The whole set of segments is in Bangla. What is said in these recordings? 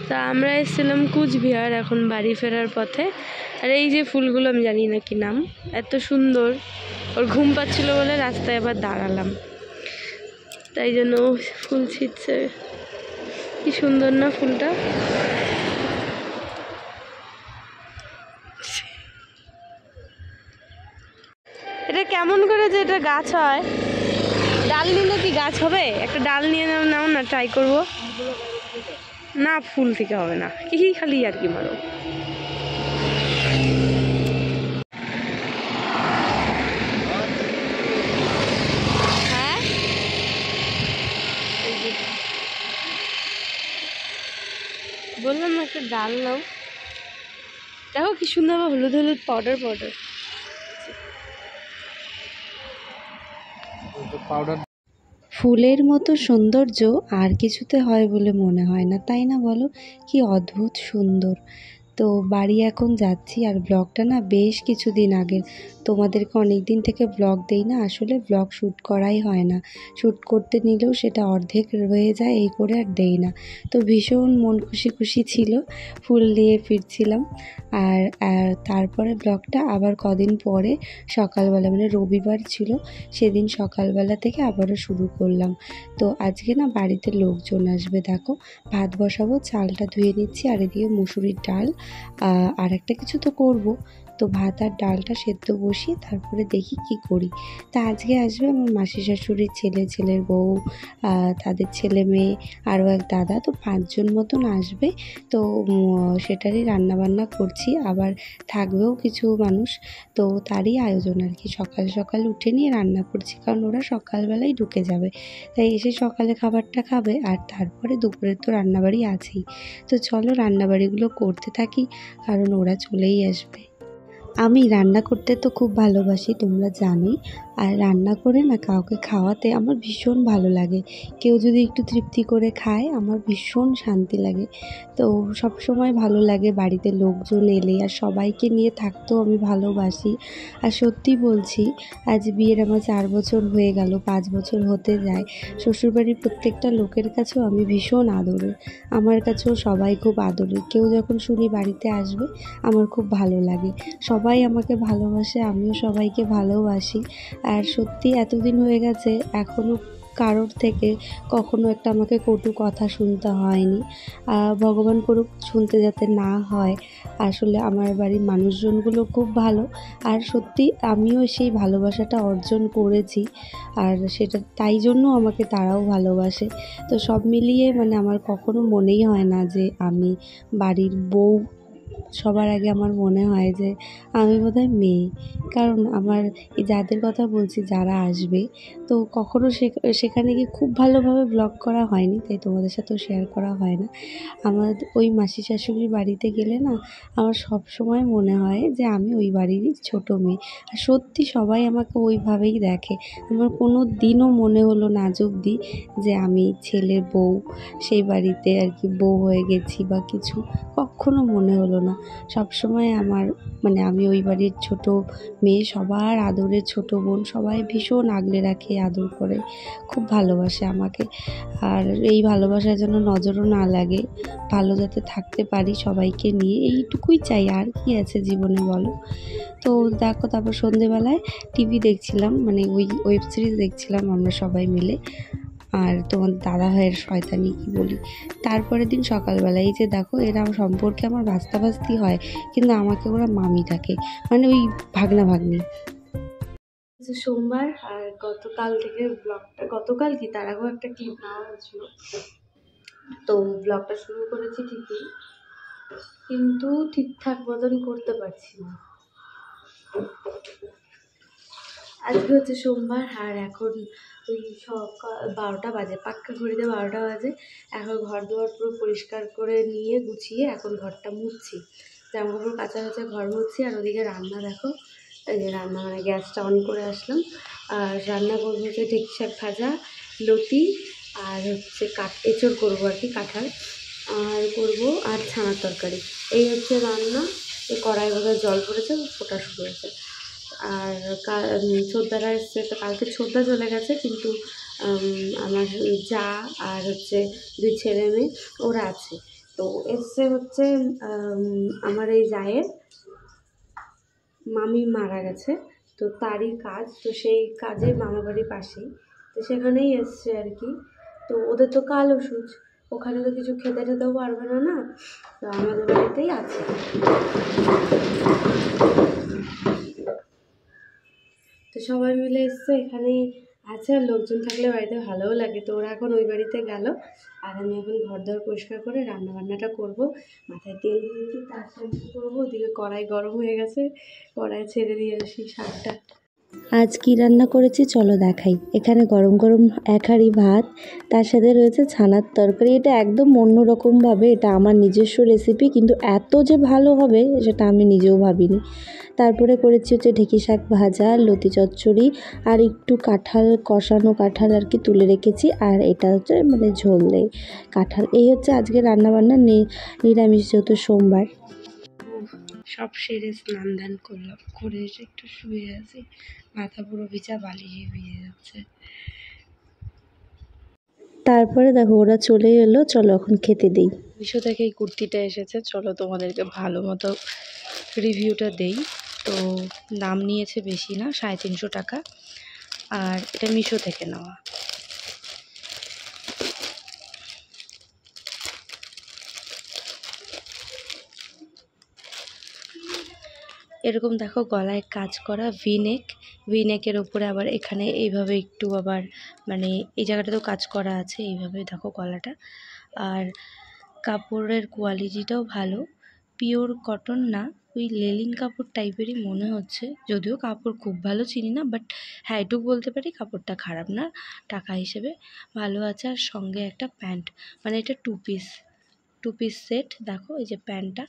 তা আমরা এসেছিলাম কুচবিহার, এখন বাড়ি ফেরার পথে। আর এই যে ফুলগুলো, আমি জানি না কি নাম, এত সুন্দর। ওর ঘুম পাচ্ছিল বলে রাস্তায় আবার দাঁড়ালাম, তাই জন্য ফুল ছিটছে। কি সুন্দর না ফুলটা। এটা কেমন করে যে এটা গাছ হয়? ডাল নিলে কি গাছ হবে? একটা ডাল নিয়ে নাও না, ট্রাই করবো। না, ফুল থেকে হবে না, কি খালি আর কি মারো। হ্যাঁ, বললাম না একটা ডাল নাও। দেখো কি সুন্দর হলুদ হলুদ পাউডার পাউডার পাউডার। ফুলের মতো সৌন্দর্য আর কিছুতে হয় বলে মনে হয় না, তাই না বলো? কি অদ্ভুত সুন্দর। তো বাড়ি এখন যাচ্ছি, আর ব্লগটা না বেশ কিছুদিন আগের, তোমাদেরকে অনেক দিন থেকে ব্লগ দেই না, আসলে ব্লগ শ্যুট করাই হয় না, শ্যুট করতে নিলেও সেটা অর্ধেক রয়ে যায়, এই করে আর দেই না। তো ভীষণ মন খুশি খুশি ছিল, ফুল নিয়ে ফিরছিলাম। আর তারপরে ব্লগটা আবার কদিন পরে সকালবেলা, মানে রবিবার ছিল সেদিন সকালবেলা থেকে আবারও শুরু করলাম। তো আজকে না বাড়িতে লোকজন আসবে, দেখো ভাত বসাবো, চালটা ধুয়ে নিচ্ছি, আর এদিকে মুসুরির ডাল আর একটা কিছু তো করব। তো ভাত আর ডালটা সেদ্ধ বসিয়ে তারপরে দেখি কি করি। তা আজকে আসবে আমার মাসি শাশুড়ির ছেলে, ছেলের বউ, তাদের ছেলে মেয়ে, আরও এক দাদা, তো 5 জন মতন আসবে। তো সেটারই রান্নাবান্না করছি, আবার থাকবেও কিছু মানুষ। তো তারই আয়োজন আর কি, সকাল সকাল উঠে নিয়ে রান্না করছি, কারণ ওরা সকালবেলাই ঢুকে যাবে, তাই এসে সকালে খাবারটা খাবে, আর তারপরে দুপুরের তো রান্নাবাড়ি আছেই। তো চলো রান্নাবাড়িগুলো করতে থাকি, কারণ ওরা চলেই আসবে। আমি রান্না করতে তো খুব ভালোবাসি, তোমরা জানোই। আর রান্না করে না কাউকে খাওয়াতে আমার ভীষণ ভালো লাগে। কেউ যদি একটু তৃপ্তি করে খায়, আমার ভীষণ শান্তি লাগে। তো সবসময় ভালো লাগে বাড়িতে লোকজন এলে, আর সবাইকে নিয়ে থাকতেও আমি ভালোবাসি। আর সত্যি বলছি, আজ বিয়ের আমার 4 বছর হয়ে গেল, 5 বছর হতে যায়। শ্বশুরবাড়ির প্রত্যেকটা লোকের কাছেও আমি ভীষণ আদরের, আমার কাছেও সবাই খুব আদরের। কেউ যখন শুনি বাড়িতে আসবে, আমার খুব ভালো লাগে। সবাই আমাকে ভালোবাসে, আমিও সবাইকে ভালোবাসি। আর সত্যি এতদিন হয়ে গেছে, এখনও কারোর থেকে কখনো একটা আমাকে কটু কথা শুনতে হয়নি। ভগবান করুক শুনতে যাতে না হয়। আসলে আমার বাড়ির মানুষজনগুলো খুব ভালো, আর সত্যি আমিও সেই ভালোবাসাটা অর্জন করেছি, আর সেটা তাই জন্য আমাকে তারাও ভালোবাসে। তো সব মিলিয়ে মানে আমার কখনো মনেই হয় না যে আমি বাড়ির বউ। সবার আগে আমার মনে হয় যে আমি বোধহয় মেয়ে, কারণ আমার এই যাদের কথা বলছি যারা আসবে, তো কখনো সেখানে গিয়ে খুব ভালোভাবে ব্লগ করা হয়নি, তাই তোমাদের সাথেও শেয়ার করা হয় না। আমার ওই মাসি শাশুড়ির বাড়িতে গেলে না আমার সব সময় মনে হয় যে আমি ওই বাড়িরই ছোটো মেয়ে, আর সত্যি সবাই আমাকে ওইভাবেই দেখে। আমার কোনো দিনও মনে হলো না আজ অবধি যে আমি ছেলের বউ, সেই বাড়িতে আর কি বউ হয়ে গেছি বা কিছু, কখনো মনে হলো না। সবসময় আমার মানে আমি ওই বাড়ির ছোটো মেয়ে, সবার আদরের ছোটো বোন, সবাই ভীষণ আগলে রাখে, আদর করে, খুব ভালোবাসে আমাকে। আর এই ভালোবাসার জন্য নজরও না লাগে, ভালো যাতে থাকতে পারি সবাইকে নিয়ে, এইটুকুই চাই, আর কি আছে জীবনে বলো। তো দেখো তারপর সন্ধেবেলায় টিভি দেখছিলাম, মানে ওই ওয়েব সিরিজ দেখছিলাম আমরা সবাই মিলে। আর তোমার দাদা ভাইয়ের শয়তানি কি বলি। তারপরের দিন সকালবেলা এই যে দেখো, এরা সম্পর্কে আমার ভাস্তাভাস্তি হয়, কিন্তু আমাকে ওরা মামি ডাকে, মানে ওই ভাগ্না ভাগ্নি। সোমবার, আর গতকাল থেকে ব্লগটা, গতকাল কি তার আগেও একটা ক্লিপ নেওয়া হয়েছিল, তো ব্লগটা শুরু করেছি ঠিকই, কিন্তু ঠিকঠাক মতন করতে পারছি না। আজকে হচ্ছে সোমবার, আর এখন ওই সকাল 12টা বাজে, পাক্কা ঘড়িতে 12টা বাজে। এখন ঘর দুয়ার পুরো পরিষ্কার করে নিয়ে গুছিয়ে এখন ঘরটা মুছছি, জামাকাপড় কাচা হচ্ছে, ঘর মুছছি। আর ওদিকে রান্না দেখো, এই যে রান্না মানে গ্যাসটা অন করে আসলাম, আর রান্না করবো হচ্ছে ঢেঁকি শাক ভাজা, লতি, আর হচ্ছে এঁচড় করবো আর কি, কাঁঠাল, আর করবো, আর ছানার তরকারি। এই হচ্ছে রান্না। এই কড়াই বোধহয় জল পড়েছে, ফোটা শুরু হয়েছে। আর ছোদ্দারা এসছে, তো কালকে ছোদ্দা চলে গেছে, কিন্তু আমার যা আর হচ্ছে 2 ছেলে মেয়ে ওরা আছে। তো এসছে হচ্ছে আমার এই জায়ের মামি মারা গেছে, তো তারই কাজ, তো সেই কাজে মামা বাড়ির পাশেই, তো সেখানেই এসছে আর কি। তো ওদের তো কাল ওষুধ, ওখানে তো কিছু খেতে টেতেও পারবে না, না, তো আমাদের বাড়িতেই আছে। তো সবাই মিলে এসছে, এখানেই আছে, আর লোকজন থাকলে বাড়িতে ভালোও লাগে। তো ওরা এখন ওই বাড়িতে গেল, আর আমি এখন ঘর দর পরিষ্কার করে রান্না বান্নাটা করবো। মাথায় তেল দিয়েছি, তার শ্যাম্পু করবো, ওদিকে কড়াই গরম হয়ে গেছে, কড়াই ছেড়ে দিয়ে আসি শাকটা। আজ কি রান্না করেছি চলো দেখাই। এখানে গরম গরম এক হাঁড়ি ভাত, তার সাথে রয়েছে ছানার তরকারি। এটা একদম অন্যরকমভাবে, এটা আমার নিজস্ব রেসিপি, কিন্তু এত যে ভালো হবে সেটা আমি নিজেও ভাবিনি। তারপরে করেছি হচ্ছে ঢেঁকি শাক ভাজা, লতি চচ্চড়ি, আর একটু কাঁঠাল, কষানো কাঁঠাল আর কি তুলে রেখেছি, আর এটা হচ্ছে মানে ঝোল দেয় কাঁঠাল। এই হচ্ছে আজকে রান্নাবান্না, নিরামিষ যেহেতু সোমবার। সব সেরে স্নান ধান করলাম, করে এসে একটু শুয়ে আছি, মাথা পুরো ভিজা, বালিশে ভিজে যাচ্ছে। তারপরে দেখো ওরা চলে এলো, চলো এখন খেতে দিই। মিশো থেকে এই কুর্তিটা এসেছে, চলো তোমাদেরকে ভালো মতো রিভিউটা দেই। তো দাম নিয়েছে বেশি না, 350 টাকা, আর এটা মিশো থেকে নেওয়া। এরকম দেখো গলায় কাজ করা ভিনেকের ওপরে আবার এখানে এইভাবে একটু আবার মানে এই জায়গাটাতেও কাজ করা আছে, এইভাবে দেখো গলাটা। আর কাপড়ের কোয়ালিটিটাও ভালো, পিওর কটন না, ওই লেলিন কাপড় টাইপেরই মনে হচ্ছে, যদিও কাপড় খুব ভালো চিনি না, বাট হ্যাঁ এটুকু বলতে পারি কাপড়টা খারাপ না, টাকা হিসেবে ভালো আছে। আর সঙ্গে একটা প্যান্ট, মানে এটা টু পিস সেট, দেখো এই যে প্যান্টটা,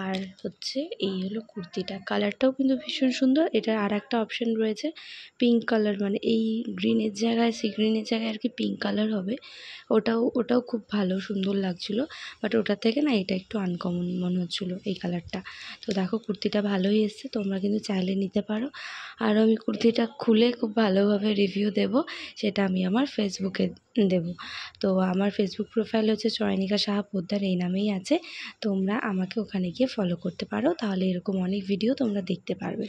আর হচ্ছে এই হলো কুর্তিটা। কালারটাও কিন্তু ভীষণ সুন্দর। এটার আর একটা অপশান রয়েছে পিঙ্ক কালার, মানে এই গ্রিনের জায়গায়, সি গ্রিনের জায়গায় আর কি পিঙ্ক কালার হবে, ওটাও খুব ভালো সুন্দর লাগছিলো, বাট ওটার থেকে না এটা একটু আনকমন মনে হচ্ছিলো এই কালারটা। তো দেখো কুর্তিটা ভালোই এসছে, তোমরা কিন্তু চাইলে নিতে পারো। আর আমি কুর্তিটা খুলে খুব ভালোভাবে রিভিউ দেব, সেটা আমি আমার ফেসবুকে দেব। তো আমার ফেসবুক প্রোফাইল হচ্ছে চয়নিকা সাহা পোদ্দার, এই নামেই আছে, তোমরা আমাকে ওখানে গিয়ে ফলো করতে পারো, তাহলে এরকম অনেক ভিডিও তোমরা দেখতে পারবে।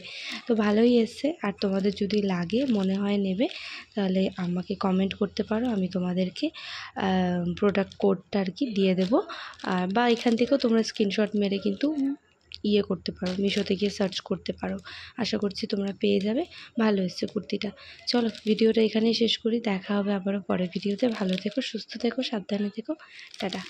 তো ভালোই এসছে, আর তোমাদের যদি লাগে মনে হয় নেবে, তাহলে আমাকে কমেন্ট করতে পারো, আমি তোমাদেরকে প্রোডাক্ট কোডটা আর কি দিয়ে দেবো। বা এখান থেকেও তোমরা স্ক্রিনশট মেরে কিন্তু ইয়ে করতে পারো, মিশোতে গিয়ে সার্চ করতে পারো, আশা করছি তোমরা পেয়ে যাবে। ভালো এসছে কুর্তিটা। চলো ভিডিওটা এখানেই শেষ করি, দেখা হবে আবারও পরের ভিডিওতে। ভালো থেকো, সুস্থ থেকো, সাবধানে থেকো, টাটা।